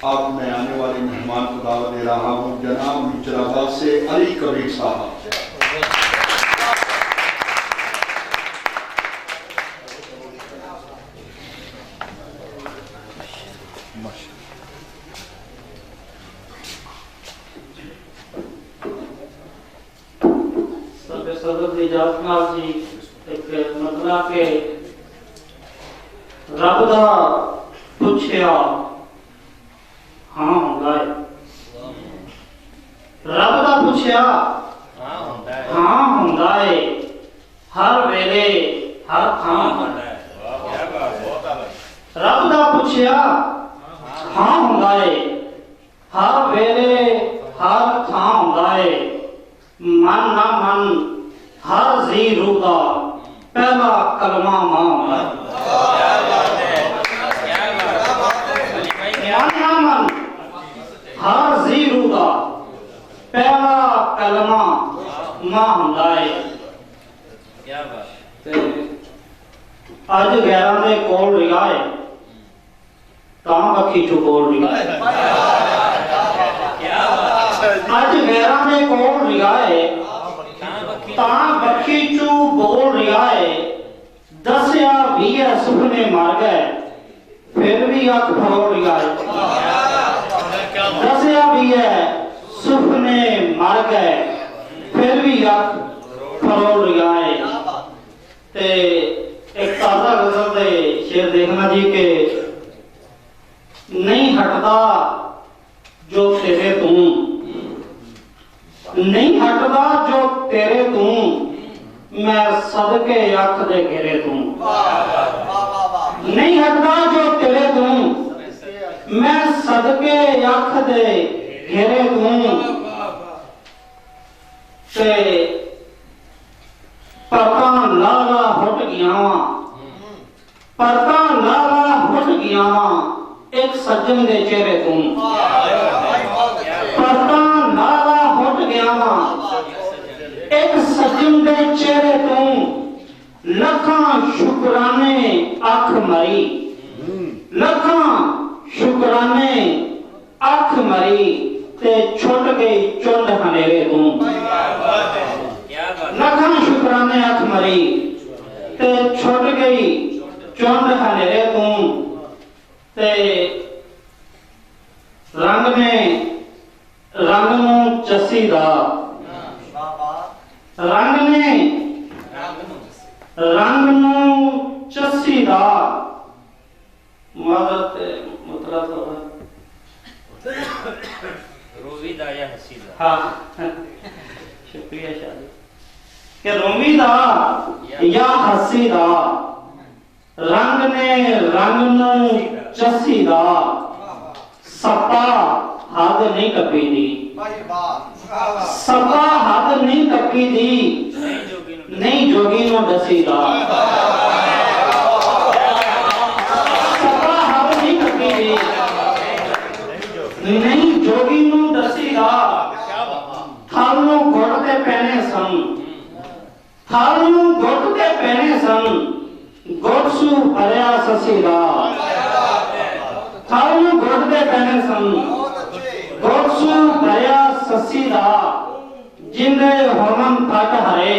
اب میں آنے والے مہمان کو دعوت دے رہا ہوں جناب منچن آباد سے علی کبیر صاحب۔ صدر دی اجازت نال جی ایک مطلب کہ رب دا پوچھیا ہاں ہوندا ہے، رب دا پوچھیا ہاں ہوندا ہے، ہر ویلے ہر تھاں ہوندا ہے۔ رب دا پوچھیا ہاں ہوندا ہے، ہر ویلے ہر تھاں ہوندا ہے، من نہ من ہر ذی روح دا پہلا کلمہ ماں ہوندا ہے۔ من نہ من ہر ذی روح دا پہلا کلمہ ماں ہوندا ہے۔ اج غیراں دے کول رہا ہے تاں بکھی چو بول رہا ہے، اج غیراں دے کول رہا ہے تاں بکھی چو بول رہا ہے، دسیا بھی ہے سپنے مر گئے پھر بھی اکھ پھروڑ رہا ہے، دسیا بھی ہے سپنے مر گئے پھر بھی اکھ پھروڑ رہا ہے۔ تے ایک تازہ غزل دے شعر دیکھنا جی کہ نہیں ہٹدا جو تیرے توں، نہیں ہٹدا جو تیرے توں، میں صدقے اکھ دے گھرے توں، نہیں ہٹدا جو تیرے توں، میں صدقے اکھ دے گھرے توں، تے پرتاں لالا ہٹ گیاواں، پرتاں لالا ہٹ گیاواں ایک سجن دے چہرے توں، پرتاں لالا ہٹ گیاواں ایک سجن دے چہرے توں، لکھاں شکرانے اکھ مری، لکھاں شکرانے اکھ مری تے چھٹ گئی چند ہنیرے توں، لکھاں شکرانے اکھ مری تے چھٹ گئی چند ہنیرے توں، تے رنگ نے رنگ نوں چسی دا، رنگ نے رنگ نوں چسی دا، مطلب روی دا یا ہسی دا، ہاں شکریہ شاہد کہ رومی دا یا ہسی دا، رنگ نے رنگ نوں چسی دا، سپا حد نہیں ٹپی دی، سپا حد نہیں ٹپی دی، نہیں جوگی نو ڈسی دا، سپا حد نہیں ٹپی دی، نہیں جوگی نو ڈسی دا، تھل نو گھٹتے پینے سن، تھل نو گھٹتے پینے سن، گھٹ سو بھریا سسی دا، تھل نو گھٹتے پینے سن، گھٹ سو بھریا سسی دا، جندے ہرمن پھٹ ہرے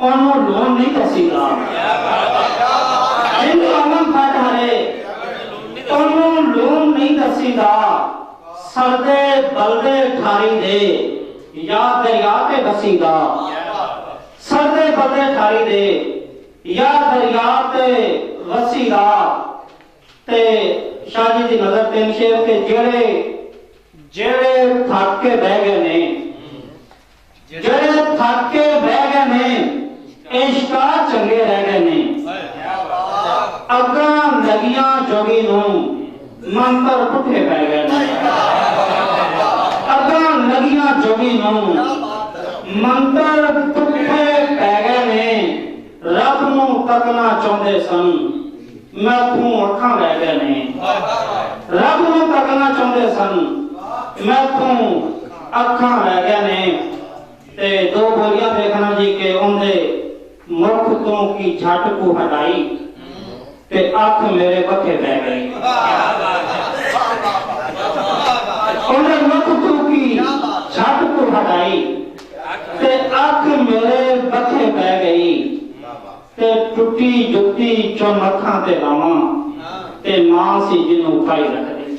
انہوں لون نہیں دسی دا، جندے ہرمن پھٹ ہرے انہوں لون نہیں دسی دا، سردے بلدے ٹھاری دے یا دریا تے بسی دا، سردے بلدے ٹھاری دے یا دریا تے وسی دا، تے شاہ جی دی نظر تین شیر کے جڑے تھک کے بہ گئے نے، جڑے تھک کے بہ گئے نے، عشقا چنگے رہ گئے نے، اگاں لگیاں جوگی نوں منتر پٹھے پہ گئے نے، اگاں لگیاں جوگی نوں منتر پٹھے پہ گئے نے، رب نوں تکنا چاہندے سن میتھوں اکھاں رہ گئے نے، رب نوں تکنا چاہندے سن میتھوں اکھاں رہ گئے نے، تے دو بولیاں دیکھنا جی کہ اندے ملک تو کی جھٹ کو ہٹائی تے آنکھ میرے بکھے بہ گئی، تے اکھ میرے بکھے پہ گئی تے ٹوٹی جُتی چون متھاں تے لاواں تے ماں سی جنوں پائی رکھ دی